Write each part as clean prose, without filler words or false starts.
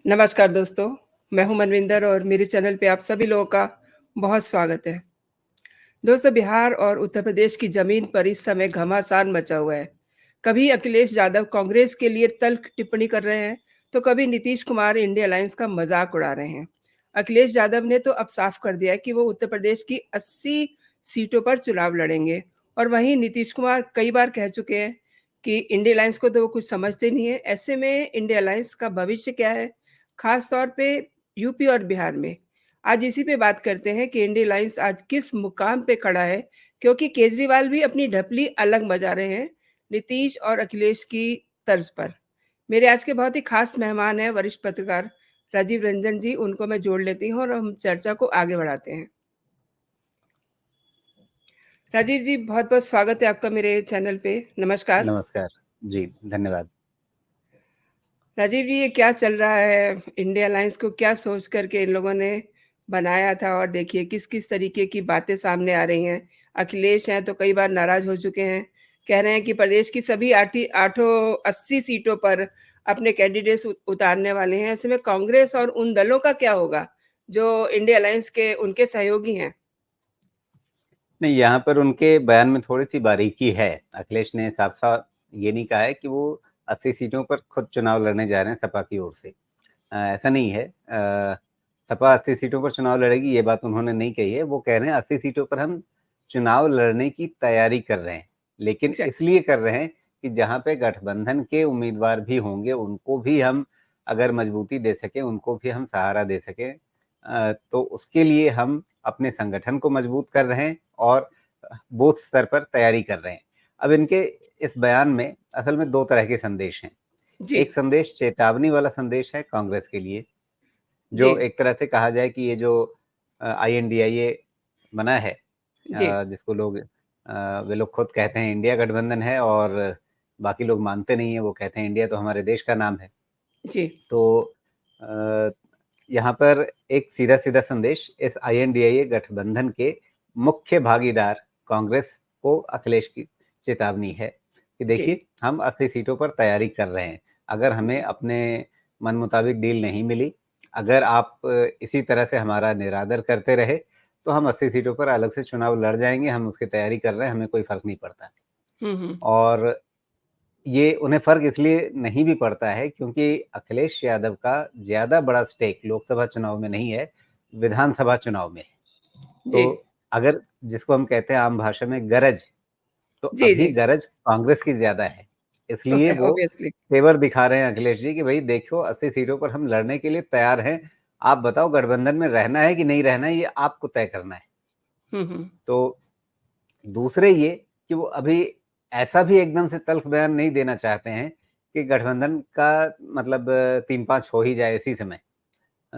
नमस्कार दोस्तों, मैं हूं मनविंदर और मेरे चैनल पे आप सभी लोगों का बहुत स्वागत है। दोस्तों, बिहार और उत्तर प्रदेश की ज़मीन पर इस समय घमासान मचा हुआ है। कभी अखिलेश यादव कांग्रेस के लिए तल्ख टिप्पणी कर रहे हैं, तो कभी नीतीश कुमार इंडिया अलायंस का मज़ाक उड़ा रहे हैं। अखिलेश यादव ने तो अब साफ कर दिया है कि वो उत्तर प्रदेश की 80 सीटों पर चुनाव लड़ेंगे और वहीं नीतीश कुमार कई बार कह चुके हैं कि इंडिया अलायंस को तो वो कुछ समझते नहीं है। ऐसे में इंडिया अलायंस का भविष्य क्या है? खास तौर पे यूपी और बिहार में। आज इसी पे बात करते हैं कि इंडिया अलायंस आज किस मुकाम पे खड़ा है, क्योंकि केजरीवाल भी अपनी ढपली अलग बजा रहे हैं, नीतीश और अखिलेश की तर्ज पर। मेरे आज के बहुत ही खास मेहमान हैं वरिष्ठ पत्रकार राजीव रंजन जी, उनको मैं जोड़ लेती हूँ और हम चर्चा को आगे बढ़ाते हैं। राजीव जी, बहुत-बहुत स्वागत है आपका मेरे चैनल पे। नमस्कार। नमस्कार। जी, धन्यवाद। राजीव जी, ये क्या चल रहा है? इंडिया अलायंस को क्या सोच कर के इन लोगों ने बनाया था और देखिए किस-किस तरीके की बातें सामने आ रही हैं। अखिलेश हैं तो कई बार नाराज़ हो चुके हैं। कह रहे हैं कि प्रदेश की सभी आठों 80 सीटों पर अपने कैंडिडेट्स उतारने वाले हैं। ऐसे में कांग्रेस और उन दलों का क्या होगा, जो इंडिया अलायंस के उनके सहयोगी हैं? नहीं, यहाँ पर उनके बयान में थोड़ी-सी बारीकी है। अखिलेश ने साफ-साफ ये नहीं कहा है कि वो 80 सीटों पर खुद चुनाव लड़ने जा रहे हैं सपा की ओर से। ऐसा नहीं है। सपा 80 सीटों पर चुनाव लड़ेगी, ये बात उन्होंने नहीं कही है। वो कह रहे हैं 80 सीटों पर हम चुनाव लड़ने की तैयारी कर रहे हैं, लेकिन अच्छा। इसलिए कर रहे हैं कि जहाँ पे गठबंधन के उम्मीदवार भी होंगे, उनको भी हम अगर मजबूती दे सकें, उनको भी हम सहारा दे सकें, तो उसके लिए हम अपने संगठन को मजबूत कर रहे हैं और बूथ स्तर पर तैयारी कर रहे हैं। अब इनके इस बयान में असल में 2 तरह के संदेश हैं। जी, एक संदेश चेतावनी वाला संदेश है कांग्रेस के लिए, जी, जो एक तरह से कहा जाए कि ये जो INDIA बना है, जी, जिसको लोग वे लोग खुद कहते हैं इंडिया गठबंधन है और बाकी लोग मानते नहीं हैं, वो कहते हैं इंडिया तो हमारे देश का नाम है। जी, तो अ, यहाँ पर एक सीधा-सीधा संदेश इस INDIA गठबंधन के मुख्य भागीदार कांग्रेस को अखिलेश की चेतावनी है कि जी, देखिए, हम 80 सीटों पर तैयारी कर रहे हैं। अगर हमें अपने मन मुताबिक डील नहीं मिली, अगर आप इसी तरह से हमारा निरादर करते रहे, तो हम 80 सीटों पर अलग से चुनाव लड़ जाएँगे, हम उसकी तैयारी कर रहे हैं, हमें कोई फ़र्क नहीं पड़ता। हुँ, हुँ, और ये उन्हें फ़र्क इसलिए नहीं भी पड़ता है क्योंकि अखिलेश यादव का ज़्यादा बड़ा स्टेक लोकसभा चुनाव में नहीं है, विधानसभा चुनाव में है। जी, तो अगर जिसको हम कहते हैं आम भाषा में गरज, तो जी, अभी जी, गरज कांग्रेस की ज़्यादा है। इसलिए वो ऑब्वियसली। तेवर दिखा रहे हैं अखिलेश जी कि भई देखो 80 सीटों पर हम लड़ने के लिए तैयार हैं। आप बताओ गठबंधन में रहना है कि नहीं रहना है, ये आपको तय करना है। हुँ, हुँ, तो दूसरे ये कि वो अभी ऐसा भी एकदम से तल्ख़ बयान नहीं देना चाहते हैं कि गठबंधन का मतलब 3-5 हो ही जाए इसी समय।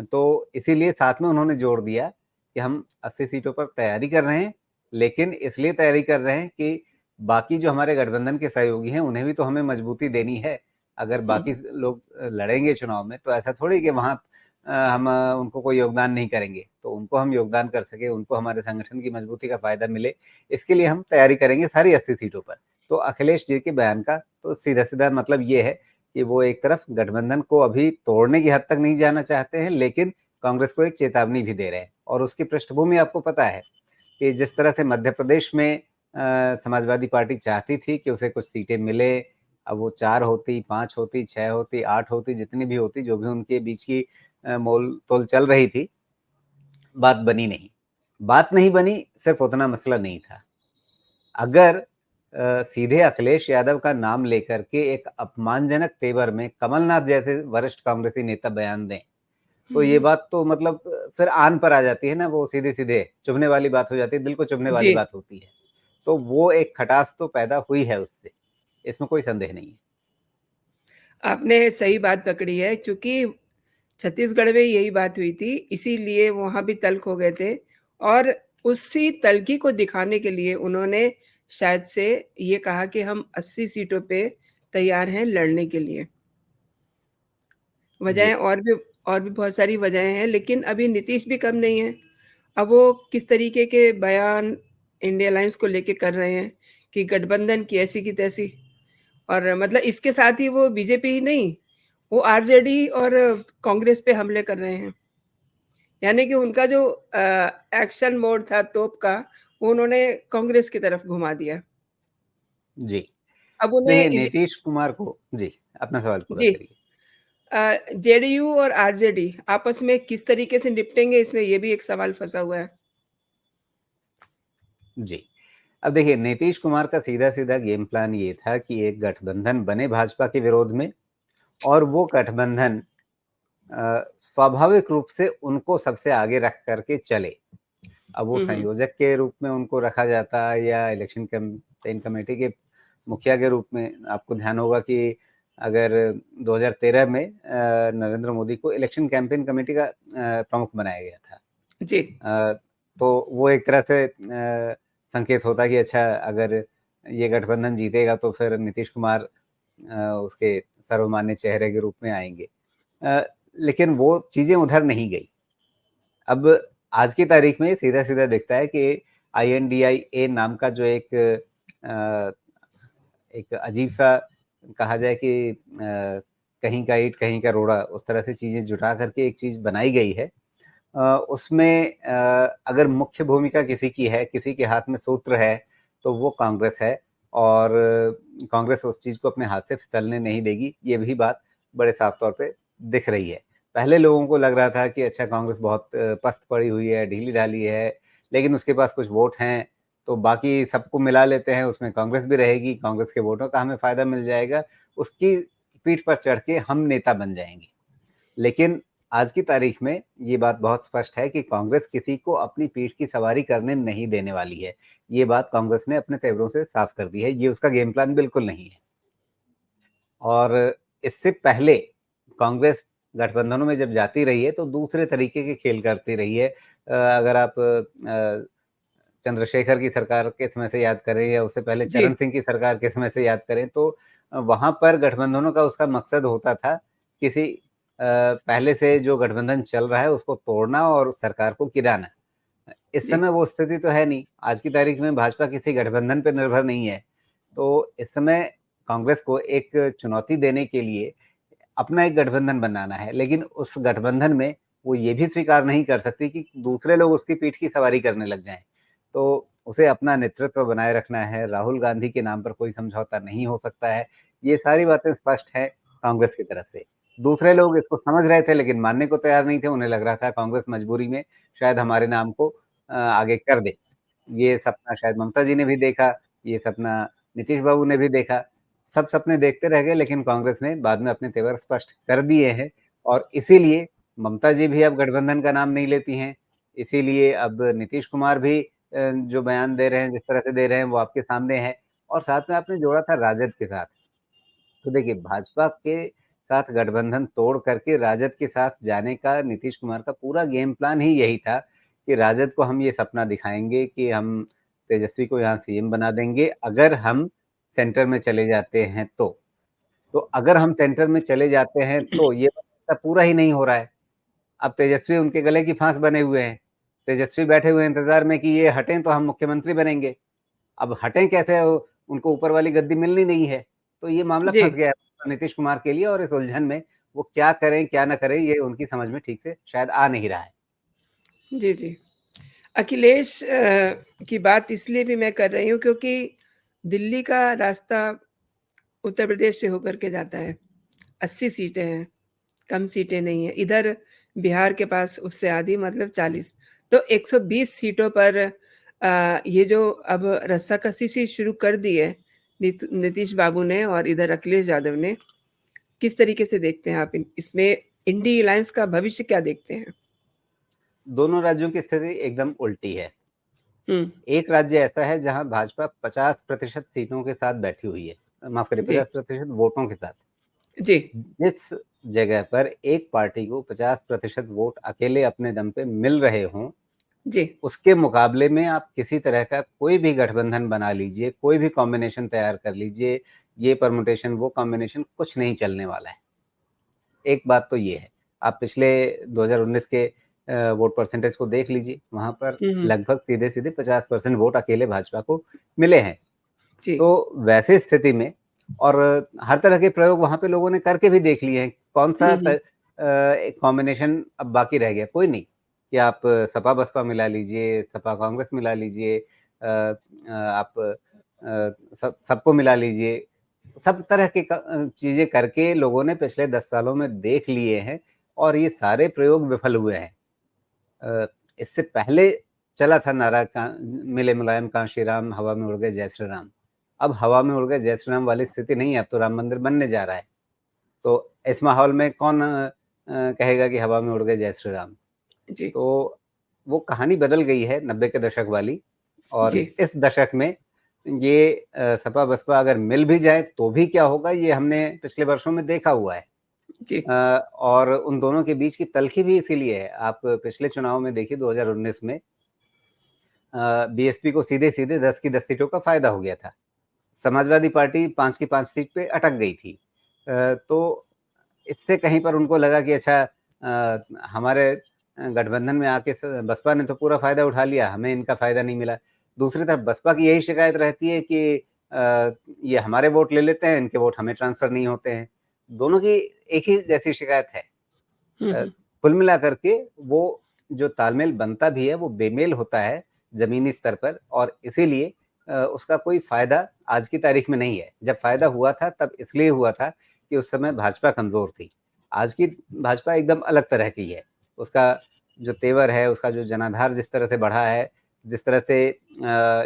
तो इसीलिए साथ में उन्होंने जोड़ दिया कि हम 80 सीटों पर तैयारी कर रहे हैं, लेकिन इसलिए तैयारी कर रहे हैं कि बाकी जो हमारे गठबंधन के सहयोगी हैं, उन्हें भी तो हमें मजबूती देनी है। अगर हुँ, बाकी लोग लड़ेंगे चुनाव में, तो ऐसा थोड़ी कि वहाँ हम उनको कोई योगदान नहीं करेंगे। तो उनको हम योगदान कर सकें, उनको हमारे संगठन की मजबूती का फ़ायदा मिले, इसके लिए हम तैयारी करेंगे सारी 80 सीटों पर। तो अखिलेश जी के बयान का तो सीधा-सीधा मतलब ये है कि वो एक तरफ गठबंधन को अभी तोड़ने की हद तक नहीं जाना चाहते हैं, लेकिन कांग्रेस को एक चेतावनी भी दे रहे हैं। और उसकी पृष्ठभूमि आपको पता है कि जिस तरह से मध्य प्रदेश में समाजवादी पार्टी चाहती थी कि उसे कुछ सीटें मिले, अब वो 4 होती, 5 होती, 6 होती, 8 होती, जितनी भी होती, जो भी उनके बीच की मोल-तोल चल रही थी, बात बनी नहीं। बात नहीं बनी, सिर्फ उतना मसला नहीं था। अगर सीधे अखिलेश यादव का नाम लेकर के एक अपमानजनक तेवर में कमलनाथ जैसे वरिष्ठ कांग्रेसी नेता बयान दें, तो ये हुँ, बात तो मतलब फिर आन पर आ जाती है ना, वो सीधे-सीधे चुभने वाली बात हो जाती है, दिल को चुभने वाली जी, बात होती है। तो वो एक खटास तो पैदा हुई है उससे, इसमें कोई संदेह नहीं है। आपने सही बात पकड़ी है, चूँकि छत्तीसगढ़ में यही बात हुई थी, इसीलिए वहाँ भी तल्ख हो गए थे और उसी तल्खी को दिखाने के लिए उन्होंने शायद से ये कहा कि हम 80 सीटों पे तैयार हैं लड़ने के लिए। जी। वजहें और भी बहुत सारी वजहें हैं, लेकिन अभी नीतीश भी कम नहीं है। अब वो किस तरीके के बयान इंडिया अलायंस को लेके कर रहे हैं कि गठबंधन की ऐसी की तैसी और मतलब इसके साथ ही वो बीजेपी ही नहीं, वो आरजेडी और कांग्रेस पे हमले कर रहे हैं। यानी कि उनका जो एक्शन मोड था तोप का, वो उन्होंने कांग्रेस की तरफ घुमा दिया। जी। अब देखिए उन्हें नीतीश कुमार को जी, अपना सवाल पूरा जी, करिए। जेडीयू और आरजेडी आपस में किस तरीके से निपटेंगे, इसमें ये भी एक सवाल फँसा हुआ है। जी। अब देखिए नीतीश कुमार का सीधा-सीधा गेम प्लान ये था कि एक गठबंधन बने भाजपा के विरोध में और वो गठबंधन स्वाभाविक रूप से उनको सबसे आगे रख कर के चले। अब वो हुँ, हुँ। संयोजक के रूप में उनको रखा जाता या इलेक्शन कैंपेन कमेटी के मुखिया के रूप में, आपको ध्यान होगा कि अगर 2013 में नरेंद्र मोदी को इलेक्शन कैंपेन कमेटी का प्रमुख बनाया गया था। जी, तो वो एक तरह से संकेत होता है कि अच्छा अगर ये गठबंधन जीतेगा तो फिर नीतीश कुमार उसके सर्वमान्य चेहरे के रूप में आएँगे। अ, लेकिन वो चीज़ें उधर नहीं गई। अब आज की तारीख में सीधा-सीधा दिखता है कि आईएनडीआईए नाम का जो अ, एक अजीब-सा कहा जाए कि कहीं का ईंट, कहीं का रोड़ा, उस तरह से चीज़ें जुटा करके एक चीज़ बनाई गई है। उसमें अगर मुख्य भूमिका किसी की है, किसी के हाथ में सूत्र है, तो वो कांग्रेस है और कांग्रेस उस चीज़ को अपने हाथ से फिसलने नहीं देगी, ये भी बात बड़े साफ तौर पे दिख रही है। पहले लोगों को लग रहा था कि अच्छा कांग्रेस बहुत पस्त पड़ी हुई है, ढीली-ढाली है, लेकिन उसके पास कुछ वोट हैं, तो बाकी सबको मिला लेते हैं, उसमें कांग्रेस भी रहेगी, कांग्रेस के वोटों का हमें फ़ायदा मिल जाएगा, उसकी पीठ पर चढ़ के हम नेता बन जाएँगे। लेकिन आज की तारीख में ये बात बहुत स्पष्ट है कि कांग्रेस किसी को अपनी पीठ की सवारी करने नहीं देने वाली है। ये बात कांग्रेस ने अपने तेवरों से साफ कर दी है, ये उसका गेम प्लान बिल्कुल नहीं है। और इससे पहले कांग्रेस गठबंधनों में जब जाती रही है, तो दूसरे तरीके के खेल करती रही है। अगर आप चंद्रशेखर की सरकार के समय से याद करें या उससे पहले जी, चरण सिंह की सरकार के समय से याद करें, तो वहाँ पर गठबंधनों का उसका मकसद होता था किसी पहले से जो गठबंधन चल रहा है उसको तोड़ना और सरकार को गिराना। इस जी, समय वो स्थिति तो है नहीं, आज की तारीख में भाजपा किसी गठबंधन पे निर्भर नहीं है। तो इस समय कांग्रेस को एक चुनौती देने के लिए अपना एक गठबंधन बनाना है, लेकिन उस गठबंधन में वो ये भी स्वीकार नहीं कर सकती कि दूसरे लोग उसकी पीठ की सवारी करने लग जाएँ। तो उसे अपना नेतृत्व बनाए रखना है, राहुल गांधी के नाम पर कोई समझौता नहीं हो सकता है। ये सारी बातें स्पष्ट हैं कांग्रेस की तरफ से। दूसरे लोग इसको समझ रहे थे लेकिन मानने को तैयार नहीं थे, उन्हें लग रहा था कांग्रेस मजबूरी में शायद हमारे नाम को आगे कर दे। ये सपना शायद ममता जी ने भी देखा, ये सपना नीतीश बाबू ने भी देखा। सब सपने देखते रह गए लेकिन कांग्रेस ने बाद में अपने तेवर स्पष्ट कर दिए हैं और इसीलिए ममता जी भी अब गठबंधन का नाम नहीं लेती हैं। इसीलिए अब नीतीश कुमार भी जो बयान दे रहे हैं, जिस तरह से दे रहे हैं वो आपके सामने है और साथ में आपने जोड़ा था राजद के साथ। तो देखिए भाजपा के साथ गठबंधन तोड़ करके राजद के साथ जाने का नीतीश कुमार का पूरा गेम प्लान ही यही था कि राजद को हम ये सपना दिखाएँगे कि हम तेजस्वी को यहाँ सीएम बना देंगे, अगर हम सेंटर में चले जाते हैं तो। तो अगर हम सेंटर में चले जाते हैं तो ये रास्ता पूरा ही नहीं हो रहा है। अब तेजस्वी उनके गले की फांस बने हुए हैं। तेजस्वी बैठे हुए हैं इंतज़ार में कि ये हटें तो हम मुख्यमंत्री बनेंगे। अब हटें कैसे? उनको ऊपर वाली गद्दी मिलनी नहीं है। तो ये मामला जी, फँस गया है नीतीश कुमार के लिए और इस उलझन में वो क्या करें, क्या ना करें, ये उनकी समझ में ठीक से शायद आ नहीं रहा है। जी, जी। अखिलेश की बात इसलिए भी मैं कर रही हूँ क्योंकि दिल्ली का रास्ता उत्तर प्रदेश से होकर के जाता है। 80 सीटें हैं, कम सीटें नहीं हैं। इधर बिहार के पास उससे आधी मतलब 40 तो 120 सीटों पर ये जो अब रस्साकसी सी शुरू कर दी है नीतीश बाबू ने और इधर अखिलेश यादव ने, किस तरीके से देखते हैं आप इसमें इंडी अलायंस का भविष्य क्या देखते हैं? दोनों राज्यों की स्थिति एकदम उल्टी है। हुँ, एक राज्य ऐसा है जहाँ भाजपा 50% सीटों के साथ बैठी हुई है। माफ़ करिए जी, 50% वोटों के साथ। जी, जिस जगह पर एक पार्टी को 50% वोट अकेले अपने दम पे मिल रहे हों, जी, उसके मुकाबले में आप किसी तरह का कोई भी गठबंधन बना लीजिए, कोई भी कॉम्बिनेशन तैयार कर लीजिए, ये परम्यूटेशन, वो कॉम्बिनेशन, कुछ नहीं चलने वाला है। एक बात तो ये है। आप पिछले 2019 के वोट परसेंटेज को देख लीजिए, वहाँ पर हुँ, हुँ, लगभग सीधे-सीधे 50% वोट अकेले भाजपा को मिले हैं। जी, तो वैसे स्थिति में और हर तरह के प्रयोग वहाँ पे लोगों ने करके भी देख लिए हैं। कौन सा एक कॉम्बिनेशन अब बाकी रह गया? कोई नहीं कि आप सपा बसपा मिला लीजिए, सपा कांग्रेस मिला लीजिए, आप सबको मिला लीजिए। सब तरह के चीजें करके लोगों ने पिछले 10 सालों में देख लिए हैं और ये सारे प्रयोग विफल हुए हैं। इससे पहले चला था नारा का मिले मुलायम कांशी राम, हवा में उड़ गए जय श्री राम। अब हवा में उड़ गए जय श्री राम वाली स्थिति नहीं है, अब तो राम मंदिर बनने जा रहा है। तो इस माहौल में कौन कहेगा कि हवा में उड़ गए जय श्री राम? जी, तो वो कहानी बदल गई है 90 के दशक वाली, और जी, इस दशक में ये सपा बसपा अगर मिल भी जाए तो भी क्या होगा, ये हमने पिछले वर्षों में देखा हुआ है। जी। और उन दोनों के बीच की तल्खी भी इसीलिए है। आप पिछले चुनाव में देखिए 2019 में बीएसपी को सीधे-सीधे 10 की 10 सीटों का फ़ायदा हो गया था। समाजवादी पार्टी 5 की 5 सीट पे अटक गई थी। तो इससे कहीं पर उनको लगा कि अच्छा, हमारे गठबंधन में आके बसपा ने तो पूरा फ़ायदा उठा लिया, हमें इनका फ़ायदा नहीं मिला। दूसरी तरफ बसपा की यही शिकायत रहती है कि ये हमारे वोट ले लेते हैं, इनके वोट हमें ट्रांसफ़र नहीं होते हैं। दोनों की एक ही जैसी शिकायत है। हुँ, अ, हुँ। कुल मिलाकर के वो जो तालमेल बनता भी है वो बेमेल होता है ज़मीनी स्तर पर, और इसीलिए उसका कोई फ़ायदा आज की तारीख में नहीं है। जब फ़ायदा हुआ था तब इसलिए हुआ था कि उस समय भाजपा कमज़ोर थी। आज की भाजपा एकदम अलग तरह की है। उसका जो तेवर है, उसका जो जनाधार जिस तरह से बढ़ा है, जिस तरह से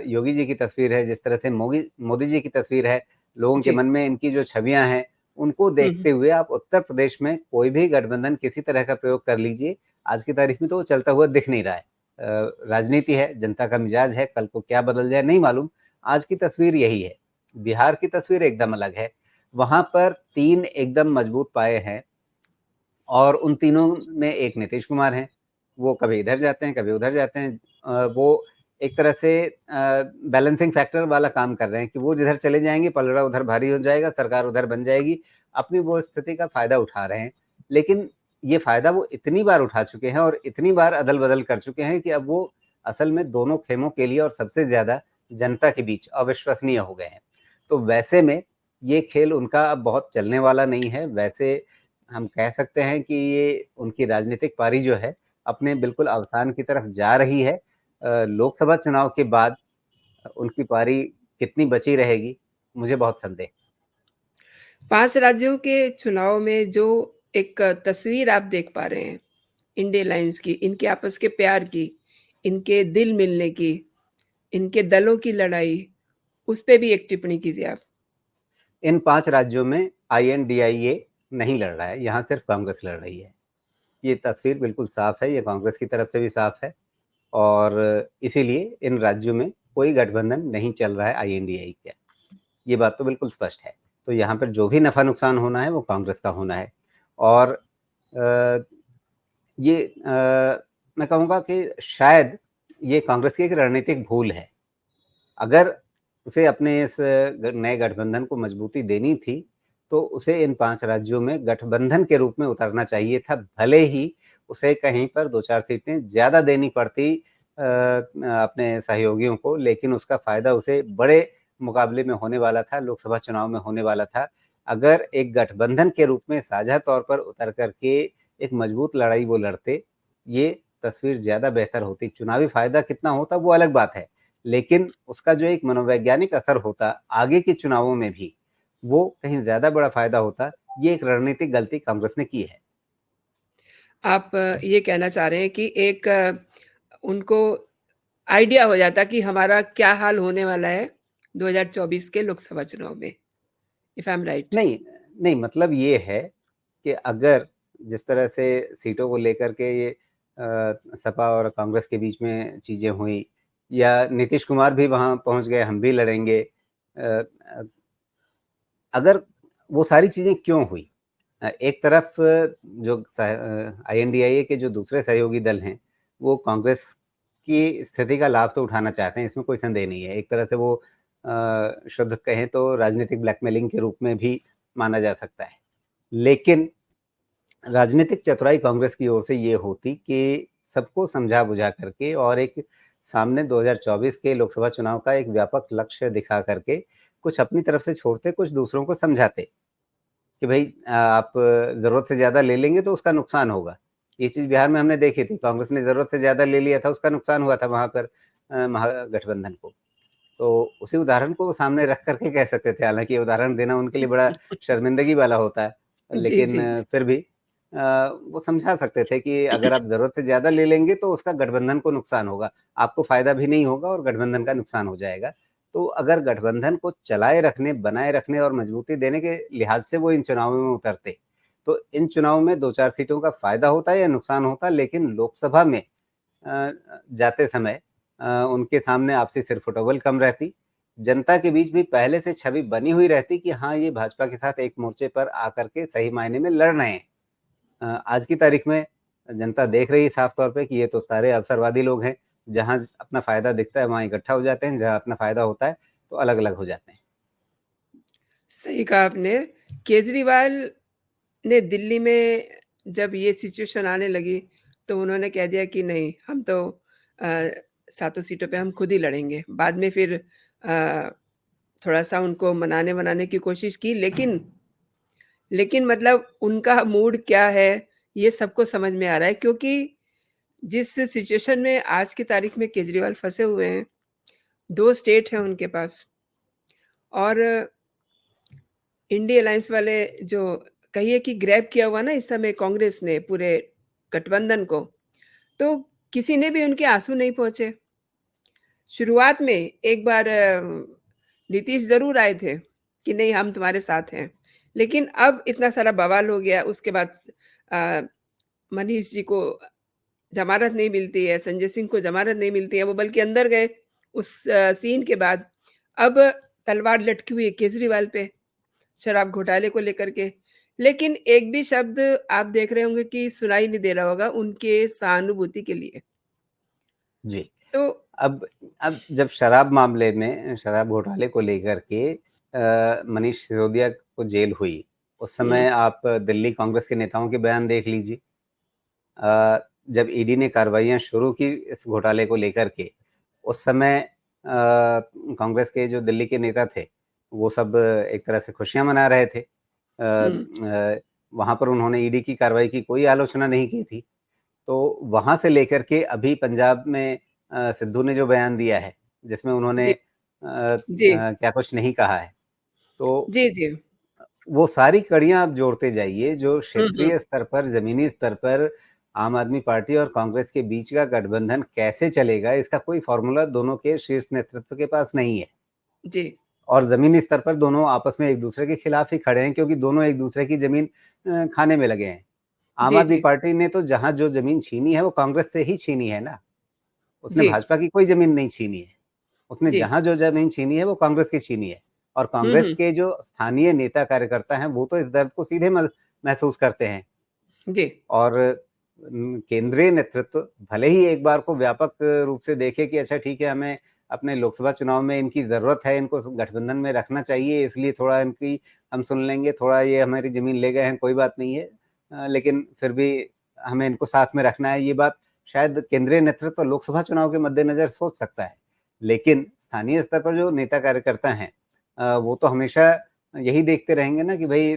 योगी जी की तस्वीर है, जिस तरह से मोगी मोदी जी की तस्वीर है, लोगों के जी। मन में इनकी जो छवियाँ हैं, उनको हुँ, हुँ। देखते हुए आप उत्तर प्रदेश में कोई भी गठबंधन किसी तरह का प्रयोग कर लीजिए, आज की तारीख में तो वो चलता हुआ दिख नहीं रहा है। राजनीति है, जनता का मिजाज है, कल को क्या बदल जाए नहीं मालूम। आज की तस्वीर यही है। बिहार की तस्वीर एकदम अलग है। वहाँ पर 3 एकदम मजबूत पाये हैं और उन तीनों में एक नीतीश कुमार हैं। वो कभी इधर जाते हैं, कभी उधर जाते हैं। वो एक तरह से बैलेंसिंग फैक्टर वाला काम कर रहे हैं कि वो जिधर चले जाएँगे पलड़ा उधर भारी हो जाएगा, सरकार उधर बन जाएगी। अपनी वो स्थिति का फ़ायदा उठा रहे हैं। लेकिन ये फ़ायदा वो इतनी बार उठा चुके हैं और इतनी बार अदल-बदल कर चुके हैं कि अब वो असल में दोनों खेमों के लिए और सबसे ज़्यादा जनता के बीच अविश्वसनीय हो गए हैं। तो वैसे में ये खेल उनका अब बहुत चलने वाला नहीं है। वैसे हम कह सकते हैं कि ये उनकी राजनीतिक पारी जो है, अपने बिल्कुल अवसान की तरफ जा रही है। लोकसभा चुनाव के बाद उनकी पारी कितनी बची रहेगी, मुझे बहुत संदेह है। 5 राज्यों के चुनाव में जो एक तस्वीर आप देख पा रहे हैं, इंडियन लाइन्स की, इनके आपस के प्यार की, इनके दिल मिलने की, इनके दलों की लड़ाई, उस पे भी एक टिप्पणी कीजिए आप। इन 5 राज्यों में आईएनडीआईए नहीं लड़ रहा है, यहाँ सिर्फ कांग्रेस लड़ रही है। ये तस्वीर बिल्कुल साफ है, ये कांग्रेस की तरफ से भी साफ है, और इसीलिए इन राज्यों में कोई गठबंधन नहीं चल रहा है आईएनडीआई का। ये बात तो बिल्कुल स्पष्ट है। तो यहाँ पर जो भी नफ़ा-नुकसान होना है वो कांग्रेस का होना है, और अ, ये मैं कहूँगा कि शायद ये कांग्रेस की एक रणनीतिक भूल है। अगर उसे अपने इस नए गठबंधन को मजबूती देनी थी, तो उसे इन 5 राज्यों में गठबंधन के रूप में उतरना चाहिए था। भले ही उसे कहीं पर 2-4 सीटें ज़्यादा देनी पड़ती अपने सहयोगियों को, लेकिन उसका फ़ायदा उसे बड़े मुकाबले में होने वाला था, लोकसभा चुनाव में होने वाला था। अगर एक गठबंधन के रूप में साझा तौर पर उतर कर के एक मजबूत लड़ाई वो लड़ते, ये तस्वीर ज़्यादा बेहतर होती। चुनावी फ़ायदा कितना होता वो अलग बात है, लेकिन उसका जो एक मनोवैज्ञानिक असर होता आगे के चुनावों में भी, वो कहीं ज़्यादा बड़ा फ़ायदा होता। ये एक रणनीतिक गलती कांग्रेस ने की है। आप ये कहना चाह रहे हैं कि एक उनको आइडिया हो जाता कि हमारा क्या हाल होने वाला है 2024 के लोकसभा चुनाव में, इफ आई एम राइट? नहीं, नहीं, मतलब ये है कि अगर जिस तरह से सीटों को लेकर के ये सपा और कांग्रेस के बीच में चीज़ें हुई, या नीतीश कुमार भी वहाँ पहुँच गए, हम भी लड़ेंगे। अ अ, अगर वो सारी चीज़ें क्यों हुई? एक तरफ जो आईएनडीआईए के जो दूसरे सहयोगी दल हैं, वो कांग्रेस की स्थिति का लाभ तो उठाना चाहते हैं, इसमें कोई संदेह नहीं है। एक तरह से वो शुद्ध कहें तो राजनीतिक ब्लैकमेलिंग के रूप में भी माना जा सकता है। लेकिन राजनीतिक चतुराई कांग्रेस की ओर से ये होती कि सबको समझा-बुझा करके और एक सामने 2024 के लोकसभा चुनाव का एक व्यापक लक्ष्य दिखा करके, कुछ अपनी तरफ से छोड़ते, कुछ दूसरों को समझाते। कि भाई आप ज़रूरत से ज़्यादा ले लेंगे तो उसका नुकसान होगा। ये चीज़ बिहार में हमने देखी थी, कांग्रेस ने ज़रूरत से ज़्यादा ले लिया था, उसका नुकसान हुआ था वहाँ पर महागठबंधन को। तो उसी उदाहरण को वो सामने रख कर के कह सकते थे, हालाँकि ये उदाहरण देना उनके लिए बड़ा शर्मिंदगी वाला होता है, जी, लेकिन जी, जी। फिर भी वो समझा सकते थे कि अगर आप ज़रूरत से ज़्यादा ले लेंगे तो उसका गठबंधन को नुकसान होगा। आपको फ़ायदा भी नहीं होगा और गठबंधन का नुकसान हो जाएगा। तो अगर गठबंधन को चलाए रखने, बनाए रखने और मजबूती देने के लिहाज से वो इन चुनावों में उतरते, तो इन चुनावों में 2-4 सीटों का फ़ायदा होता या नुकसान होता, लेकिन लोकसभा में जाते समय उनके सामने आपसी सिरफुटौवल कम रहती। जनता के बीच भी पहले से छवि बनी हुई रहती कि हाँ, ये भाजपा के साथ एक मोर्चे पर आकर के सही मायने में लड़ रहे हैं। आज की तारीख में जनता देख रही है साफ तौर पे कि ये तो सारे अवसरवादी लोग हैं। जहाँ अपना फ़ायदा दिखता है वहाँ इकट्ठा हो जाते हैं, जहाँ अपना फ़ायदा होता है तो अलग-अलग हो जाते हैं। सही कहा आपने। केजरीवाल ने दिल्ली में जब ये सिचुएशन आने लगी, तो उन्होंने कह दिया कि नहीं, हम तो अ, सातों सीटों पे हम खुद ही लड़ेंगे। बाद में फिर थोड़ा-सा उनको मनाने-वनाने की कोशिश की, लेकिन मतलब उनका मूड क्या है, ये सबको समझ में आ रहा है, क्योंकि जिस सिचुएशन में आज की तारीख में केजरीवाल फँसे हुए हैं, 2 स्टेट हैं उनके पास और इंडिया अलायंस वाले जो कहिए कि ग्रैब किया हुआ ना इस समय कांग्रेस ने पूरे गठबंधन को, तो किसी ने भी उनके आँसू नहीं पहुँचे। शुरुआत में एक बार नीतीश ज़रूर आए थे कि नहीं हम तुम्हारे साथ हैं। लेकिन अब इतना सारा बवाल हो गया उसके बाद अ, मनीष जी को ज़मानत नहीं मिलती है, संजय सिंह को ज़मानत नहीं मिलती है, वो बल्कि अंदर गए उस सीन के बाद। अब तलवार लटकी हुई है केजरीवाल पे, शराब घोटाले को लेकर के। लेकिन एक भी शब्द आप देख रहे होंगे कि सुनाई नहीं दे रहा होगा उनके सहानुभूति के लिए। जी। तो अब अब जब शराब मामले में शराब घोटाले को लेकर के मनीष सिसोदिया को जेल हुई, उस हुँ, समय आप दिल्ली कांग्रेस के नेताओं के बयान देख लीजिए। अ, जब ईडी ने कार्रवाइयाँ शुरू की इस घोटाले को लेकर के, उस समय कांग्रेस के जो दिल्ली के नेता थे, वो सब एक तरह से खुशियाँ मना रहे थे। हुँ। वहाँ पर उन्होंने ईडी की कार्रवाई की कोई आलोचना नहीं की थी। तो वहाँ से लेकर के अभी पंजाब में सिद्धू ने जो बयान दिया है, जिसमें उन्होंने जी, जी। क्या कुछ नहीं कहा है, तो जी, जी। वो सारी कड़ियाँ आप जोड़ते जाइए, जो हुँ, हुँ। क्षेत्रीय स्तर पर, ज़मीनी स्तर पर आम आदमी पार्टी और कांग्रेस के बीच का गठबंधन कैसे चलेगा, इसका कोई फ़ॉर्मूला दोनों के शीर्ष नेतृत्व के पास नहीं है। जी। और ज़मीनी स्तर पर दोनों आपस में एक-दूसरे के खिलाफ ही खड़े हैं क्योंकि दोनों एक-दूसरे की ज़मीन खाने में लगे हैं। आम जी, आदमी जी। पार्टी ने तो जहाँ जो ज़मीन छीनी है, वो कांग्रेस से ही छीनी है ना। उसने जी। भाजपा की कोई ज़मीन नहीं छीनी है। उसने जी। जहाँ जो ज़मीन छीनी है, वो कांग्रेस की छीनी है और हुँ, कांग्रेस हुँ। के जो स्थानीय नेता कार्यकर्ता हैं, वो तो इस दर्द को सीधे महसूस करते हैं जी। और केंद्रीय नेतृत्व भले ही एक बार को व्यापक रूप से देखे कि अच्छा ठीक है, हमें अपने लोकसभा चुनाव में इनकी ज़रूरत है, इनको गठबंधन में रखना चाहिए, इसलिए थोड़ा इनकी हम सुन लेंगे, थोड़ा ये हमारी ज़मीन ले गए हैं, कोई बात नहीं है। लेकिन फिर भी हमें इनको साथ में रखना है, ये बात शायद केंद्रीय नेतृत्व लोकसभा चुनाव के मद्देनज़र सोच सकता है। लेकिन स्थानीय स्तर पर जो नेता कार्यकर्ता हैं वो तो हमेशा यही देखते रहेंगे ना कि भई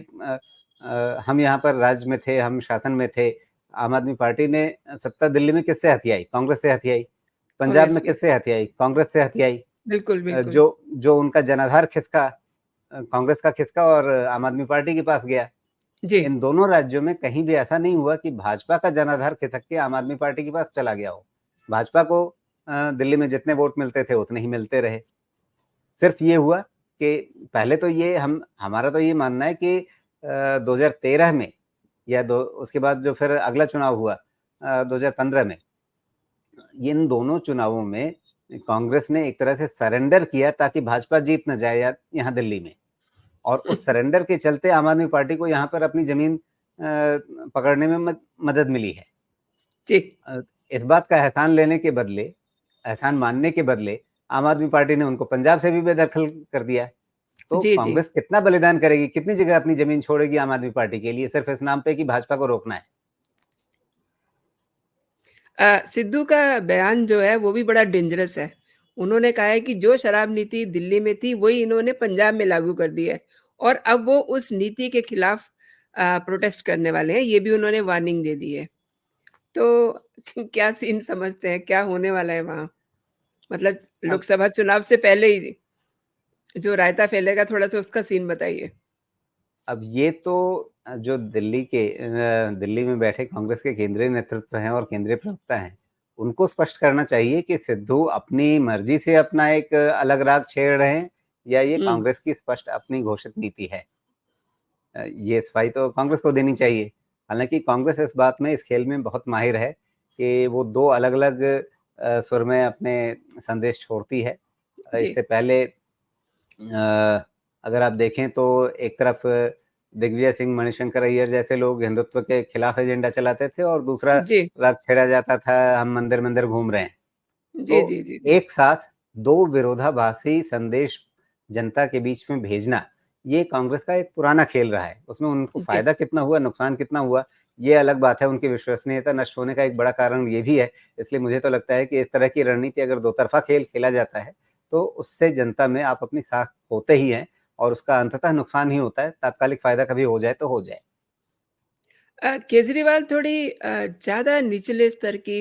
हम यहाँ पर राज्य में थे, हम शासन में थे। आम आदमी पार्टी ने सत्ता दिल्ली में किससे हथियाई? कांग्रेस से हथियाई। पंजाब में ऑब्वियसली। किससे हथियाई? कांग्रेस से हथियाई। बिल्कुल, बिल्कुल। जो जो उनका जनाधार खिसका कांग्रेस का खिसका और आम आदमी पार्टी के पास गया। जी। इन दोनों राज्यों में कहीं भी ऐसा नहीं हुआ कि भाजपा का जनाधार खिसक के आम आदमी पार्टी के पास चला गया हो। भाजपा को दिल्ली में जितने वोट मिलते थे, उतने ही मिलते रहे। सिर्फ ये हुआ कि पहले तो ये हम हमारा तो ये मानना है कि 2013 में या दो उसके बाद जो फिर अगला चुनाव हुआ 2015 में, इन दोनों चुनावों में कांग्रेस ने एक तरह से सरेंडर किया ताकि भाजपा जीत ना जाए यहाँ दिल्ली में और उस सरेंडर के चलते आम आदमी पार्टी को यहाँ पर अपनी ज़मीन पकड़ने में मदद मिली है। जी। अ, इस बात का एहसान मानने के बदले आम आदमी पार्टी ने उनको पंजाब से भी बेदखल कर दिया। तो जी, जी। कांग्रेस कितना बलिदान करेगी, कितनी जगह अपनी ज़मीन छोड़ेगी आम आदमी पार्टी के लिए सिर्फ इस नाम पे कि भाजपा को रोकना है। सिद्धू का बयान जो है वो भी बड़ा डेंजरस है। उन्होंने कहा है कि जो शराब नीति दिल्ली में थी वही इन्होंने पंजाब में लागू कर दी है और अब वो उस नीति के खिलाफ प्रोटेस्ट करने वाले हैं, ये भी उन्होंने वार्निंग दे दी है। तो क्या सीन समझते हैं, क्या होने वाला है वहाँ? मतलब अब लोकसभा चुनाव से पहले ही जो रायता फैलेगा, थोड़ा-सा उसका सीन बताइए? अब ये तो जो दिल्ली में बैठे कांग्रेस के केंद्रीय नेतृत्व हैं और केंद्रीय प्रवक्ता हैं, उनको स्पष्ट करना चाहिए कि सिद्धू अपनी मर्जी से अपना एक अलग राग छेड़ रहे हैं या ये हुँ, कांग्रेस की स्पष्ट अपनी घोषित नीति है। ये सफाई तो कांग्रेस को देनी चाहिए। हालाँकि कांग्रेस इस बात में, इस खेल में बहुत माहिर है कि वो 2 अलग-अलग सुर में अपने संदेश छोड़ती है। जी, इससे पहले अगर आप देखें तो एक तरफ दिग्विजय सिंह, मणिशंकर अय्यर जैसे लोग हिंदुत्व के खिलाफ एजेंडा चलाते थे और दूसरा जी। राग छेड़ा जाता था, हम मंदिर-मंदिर घूम रहे हैं। जी, तो जी, जी, जी। एक साथ 2 विरोधाभासी संदेश जनता के बीच में भेजना, ये कांग्रेस का एक पुराना खेल रहा है। उसमें उनको जी। फ़ायदा कितना हुआ, नुकसान कितना हुआ, ये अलग बात है। उनकी विश्वसनीयता नष्ट होने का एक बड़ा कारण ये भी है। इसलिए मुझे तो लगता है कि इस तरह की रणनीति अगर दो तरफ़ा खेल खेला जाता है, तो उससे जनता में आप अपनी साख खोते ही हैं और उसका अंततः नुकसान ही होता है। तात्कालिक फ़ायदा कभी हो जाए तो हो जाए। केजरीवाल थोड़ी ज़्यादा निचले स्तर की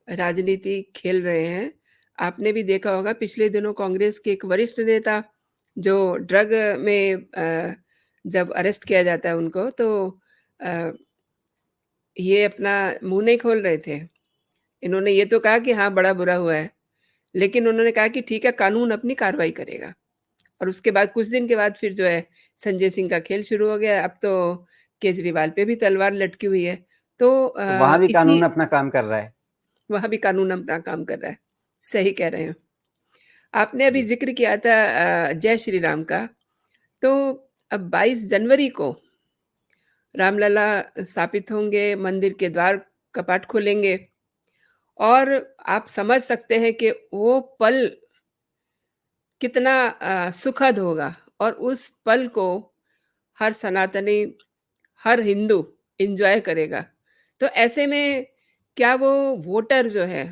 राजनीति खेल रहे हैं। आपने भी देखा होगा पिछले दिनों कांग्रेस के एक वरिष्ठ नेता जो ड्रग में जब अरेस्ट किया जाता है उनको तो अ, ये अपना मुँह नहीं खोल रहे थे। इन्होंने ये तो कहा कि हाँ, बड़ा बुरा हुआ है। लेकिन उन्होंने कहा कि ठीक है कानून अपनी कार्रवाई करेगा। और उसके बाद कुछ दिन के बाद फिर जो है संजय सिंह का खेल शुरू हो गया। अब तो केजरीवाल पे भी तलवार लटकी हुई है। तो तो वहाँ भी इसी कानून अपना काम कर रहा है। वहाँ भी कानून अपना काम कर रहा है। सही कह रहे हैं। आपने अभी जी। ज़िक्र किया था जय श्री राम का, तो अब 22 जनवरी को रामलला स्थापित होंगे, मंदिर के द्वार कपाट खुलेंगे और आप समझ सकते हैं कि वो पल कितना सुखद होगा और उस पल को हर सनातनी, हर हिंदू एन्जॉय करेगा। तो ऐसे में क्या वो वोटर जो है,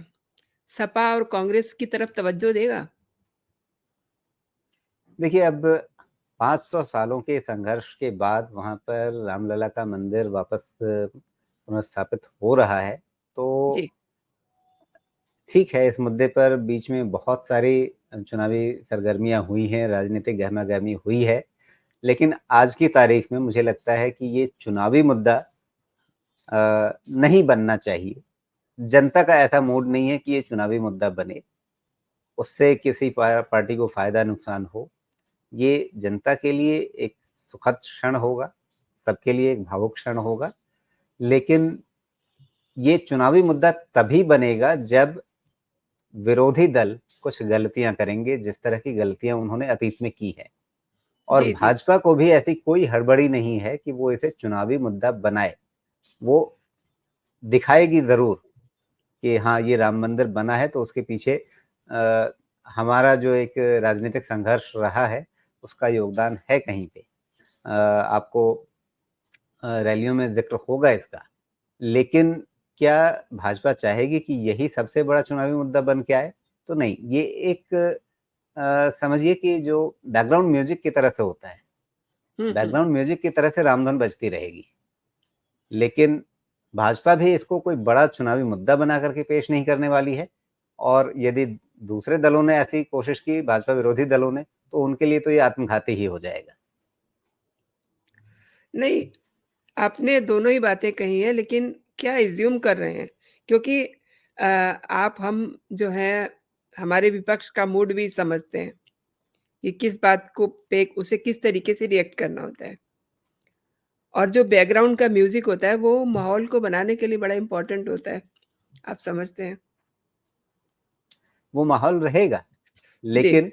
सपा और कांग्रेस की तरफ तवज्जो देगा? देखिए, अब 500 सालों के संघर्ष के बाद वहाँ पर रामलला का मंदिर वापस पुनर्स्थापित हो रहा है, तो जी, ठीक है, इस मुद्दे पर बीच में बहुत सारी चुनावी सरगर्मियाँ हुई हैं, राजनीतिक गहमा-गहमी हुई है। लेकिन आज की तारीख में मुझे लगता है कि ये चुनावी मुद्दा नहीं बनना चाहिए। जनता का ऐसा मूड नहीं है कि ये चुनावी मुद्दा बने, उससे किसी पार्टी को फ़ायदा नुकसान हो। ये जनता के लिए एक सुखद क्षण होगा, सबके लिए एक भावुक क्षण होगा, लेकिन ये चुनावी मुद्दा तभी बनेगा जब विरोधी दल कुछ गलतियाँ करेंगे, जिस तरह की गलतियाँ उन्होंने अतीत में की हैं। और जी, जी। भाजपा को भी ऐसी कोई हड़बड़ी नहीं है कि वो इसे चुनावी मुद्दा बनाए। वो दिखाएगी ज़रूर कि हाँ, ये राम मंदिर बना है तो उसके पीछे अ, हमारा जो एक राजनीतिक संघर्ष रहा है, उसका योगदान है कहीं पे। आपको रैलियों में ज़िक्र होगा इसका। लेकिन क्या भाजपा चाहेगी कि यही सबसे बड़ा चुनावी मुद्दा बन के आए? तो नहीं, ये एक समझिए कि जो बैकग्राउंड म्यूज़िक की तरह से होता है। हुँ, हुँ। बैकग्राउंड म्यूज़िक की तरह से रामधुन बजती रहेगी। लेकिन भाजपा भी इसको कोई बड़ा चुनावी मुद्दा बना करके पेश नहीं करने वाली है और यदि दूसरे दलों ने ऐसी कोशिश की, भाजपा विरोधी दलों ने, तो उनके लिए तो ये आत्मघाती ही हो जाएगा। नहीं, आपने दोनों ही बातें कही हैं, लेकिन क्या अज़्यूम कर रहे हैं? क्योंकि आप हम जो हैं, हमारे विपक्ष का मूड भी समझते हैं, कि किस बात को पे उसे किस तरीके से रिएक्ट करना होता है। और जो बैकग्राउंड का म्यूज़िक होता है, वो माहौल को बनाने के लिए बड़ा इम्पोर्टेंट होता है। आप समझते हैं? वो माहौल रहेगा, जी। लेकिन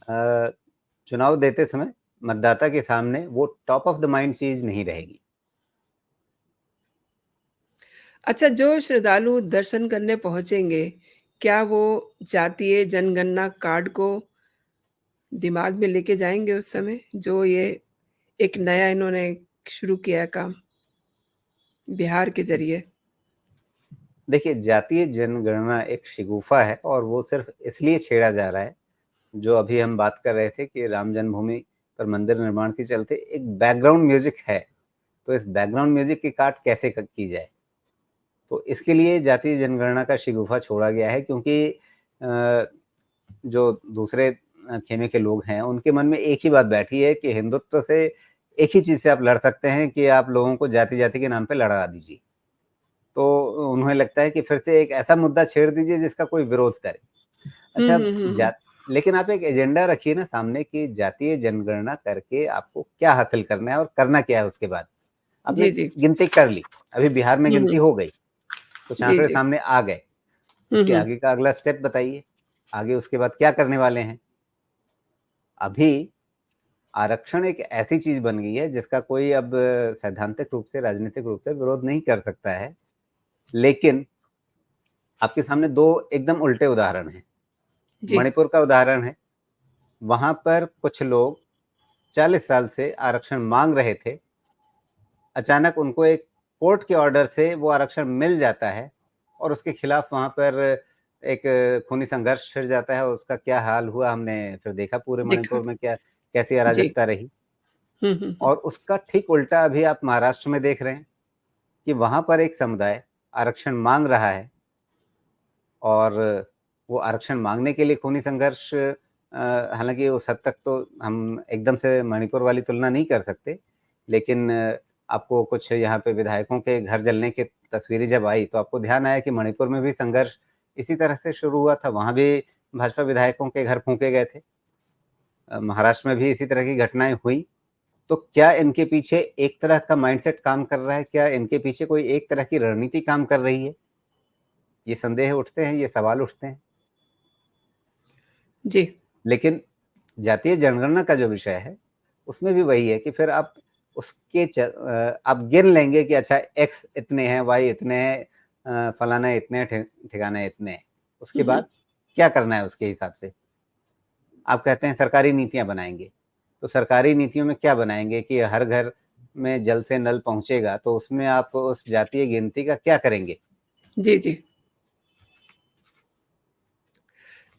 अ, चुनाव देते समय मतदाता के सामने वो टॉप ऑफ द माइंड चीज़ नहीं रहेगी। अच्छा, जो श्रद्धालु दर्शन करने पहुँचेंगे, क्या वो जातीय जनगणना कार्ड को दिमाग में लेके जाएँगे उस समय? जो ये एक नया इन्होंने शुरू किया है काम, बिहार के ज़रिए? देखिए, जातीय जनगणना एक शिगूफ़ा है और वो सिर्फ़ इसलिए छेड़ा जा रहा है, जो अभी हम बात कर रहे थे कि राम जन्मभूमि पर मंदिर निर्माण के चलते एक बैकग्राउंड म्यूजिक है, तो इस बैकग्राउंड म्यूजिक की काट कैसे की जाए। तो इसके लिए जातीय जनगणना का शिगुफा छोड़ा गया है, क्योंकि जो दूसरे खेमे के लोग हैं उनके मन में एक ही बात बैठी है कि हिंदुत्व से एक ही चीज से आप लड़ सकते हैं कि आप लोगों को जाति जाति के नाम पे लड़ा दीजिए। तो उन्हें लगता है कि फिर से एक ऐसा मुद्दा छेड़ दीजिए जिसका कोई विरोध करे। अच्छा, लेकिन आप एक एजेंडा रखिए ना सामने कि जातीय जनगणना करके आपको क्या हासिल करना है और करना क्या है उसके बाद। आपने जी, जी। गिनती कर ली, अभी बिहार में गिनती हो गई, कुछ जी, आंकड़े जी। सामने आ गए, उसके आगे का अगला स्टेप बताइए, आगे उसके बाद क्या करने वाले हैं। अभी आरक्षण एक ऐसी चीज बन गई है जिसका कोई अब सैद्धांतिक रूप से, राजनीतिक रूप से विरोध नहीं कर सकता है, लेकिन आपके सामने दो एकदम उल्टे उदाहरण हैं। जी। मणिपुर का उदाहरण है, वहां पर कुछ लोग 40 साल से आरक्षण मांग रहे थे, अचानक उनको एक कोर्ट के ऑर्डर से वो आरक्षण मिल जाता है और उसके खिलाफ वहां पर एक खूनी संघर्ष छिड़ जाता है। उसका क्या हाल हुआ हमने फिर देखा पूरे देखा। मणिपुर में, क्या कैसी जी। अराजकता रही। हुँ, हुँ, हुँ। और उसका ठीक उल्टा अभी आप महाराष्ट्र में देख रहे हैं कि वहां पर एक समुदाय आरक्षण मांग रहा है और वो आरक्षण मांगने के लिए खूनी संघर्ष, हालांकि उस हद तक तो हम एकदम से मणिपुर वाली तुलना नहीं कर सकते, लेकिन आपको कुछ यहाँ पे विधायकों के घर जलने की तस्वीरें जब आई तो आपको ध्यान आया कि मणिपुर में भी संघर्ष इसी तरह से शुरू हुआ था, वहां भी भाजपा विधायकों के घर फूंके गए थे। महाराष्ट्र में भी इसी तरह की घटनाएं हुई। तो क्या इनके पीछे एक तरह का माइंडसेट काम कर रहा है, क्या इनके पीछे कोई एक तरह की रणनीति काम कर रही है? ये संदेह उठते हैं, ये सवाल उठते हैं। जी। लेकिन जातीय जनगणना का जो विषय है उसमें भी वही है कि फिर आप उसके आप गिन लेंगे कि अच्छा एक्स इतने हैं, वाई इतने हैं, फलाना इतने हैं, ठिकाना इतने हैं। उसके हुँ, हुँ। बाद क्या करना है उसके हिसाब से? आप कहते हैं सरकारी नीतियां बनाएंगे, तो सरकारी नीतियों में क्या बनाएंगे कि हर घर में जल से नल पहुंचेगा, तो उसमें आप उस जातीय गिनती का क्या करेंगे? जी, जी।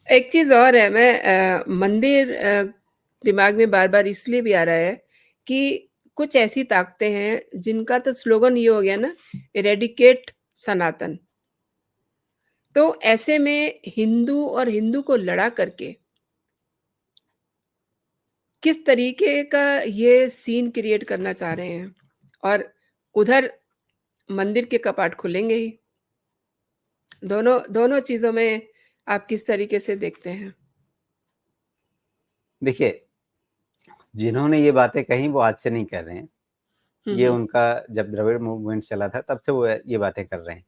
एक चीज़ और है, मंदिर दिमाग में बार-बार इसलिए भी आ रहा है कि कुछ ऐसी ताकतें हैं जिनका तो स्लोगन ये हो गया ना, इरेडिकेट सनातन। तो ऐसे में हिंदू और हिंदू को लड़ा करके किस तरीके का ये सीन क्रिएट करना चाह रहे हैं, और उधर मंदिर के कपाट खुलेंगे ही। दोनों दोनों चीज़ों में आप किस तरीके से देखते हैं? देखिए, जिन्होंने ये बातें कही वो आज से नहीं कर रहे हैं। हुँ, ये हुँ। उनका जब द्रविड़ मूवमेंट चला था तब से वो ये बातें कर रहे हैं।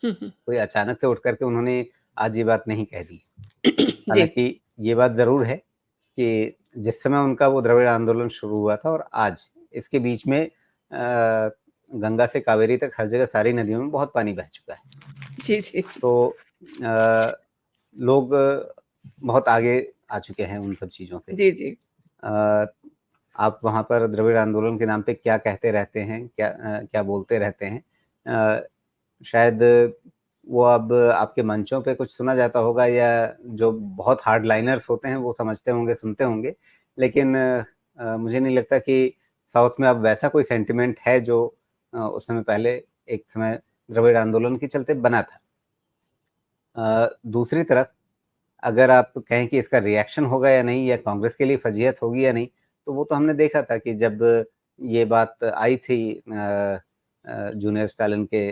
हुँ, हुँ। कोई अचानक से उठ कर के उन्होंने आज ये बात नहीं कह दी। जी। हालाँकि ये बात ज़रूर है कि जिस समय उनका वो द्रविड़ आंदोलन शुरू हुआ था और आज, इसके बीच में गंगा से कावेरी तक हर जगह सारी नदियों में बहुत पानी बह चुका है। जी, जी। तो लोग बहुत आगे आ चुके हैं उन सब चीज़ों से। जी, जी। अ, आप वहाँ पर द्रविड़ आंदोलन के नाम पे क्या कहते रहते हैं, क्या बोलते रहते हैं। अ, शायद वो अब आपके मंचों पे कुछ सुना जाता होगा या जो बहुत हार्डलाइनर्स होते हैं वो समझते होंगे, सुनते होंगे। लेकिन मुझे नहीं लगता कि साउथ में अब वैसा कोई सेंटिमेंट है जो उस समय पहले एक समय द्रविड़ आंदोलन के चलते बना था। दूसरी तरफ अगर आप कहें कि इसका रिएक्शन होगा या नहीं, या कांग्रेस के लिए फजीहत होगी या नहीं, तो वो तो हमने देखा था कि जब ये बात आई थी जूनियर स्टालिन के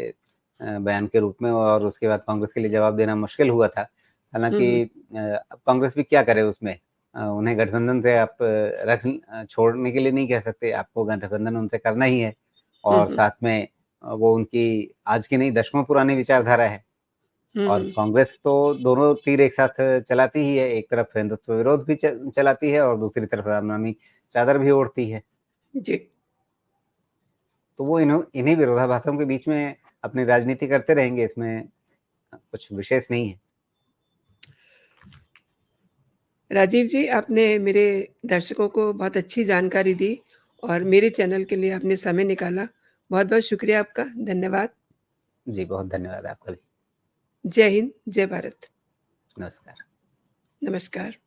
बयान के रूप में, और उसके बाद कांग्रेस के लिए जवाब देना मुश्किल हुआ था। हुँ, हालाँकि हुँ। अब कांग्रेस भी क्या करे उसमें? उन्हें गठबंधन से आप छोड़ने के लिए नहीं कह सकते, आपको गठबंधन उनसे करना ही है, हुँ, और हुँ। साथ में वो उनकी आज की नहीं दशकों पुरानी विचारधारा है। हुँ, और हुँ। कांग्रेस तो दोनों तीर एक साथ चलाती ही है, एक तरफ हिंदुत्व विरोध भी चलाती है और दूसरी तरफ रामनामी चादर भी ओढ़ती है। जी। तो वो इन्हीं विरोधाभासों के बीच में अपनी राजनीति करते रहेंगे, इसमें कुछ विशेष नहीं है। राजीव जी, आपने मेरे दर्शकों को बहुत अच्छी जानकारी दी और मेरे चैनल के लिए आपने समय निकाला। बहुत-बहुत शुक्रिया आपका। धन्यवाद। जी, बहुत धन्यवाद आपका भी। जय हिंद, जय भारत। नमस्कार। नमस्कार।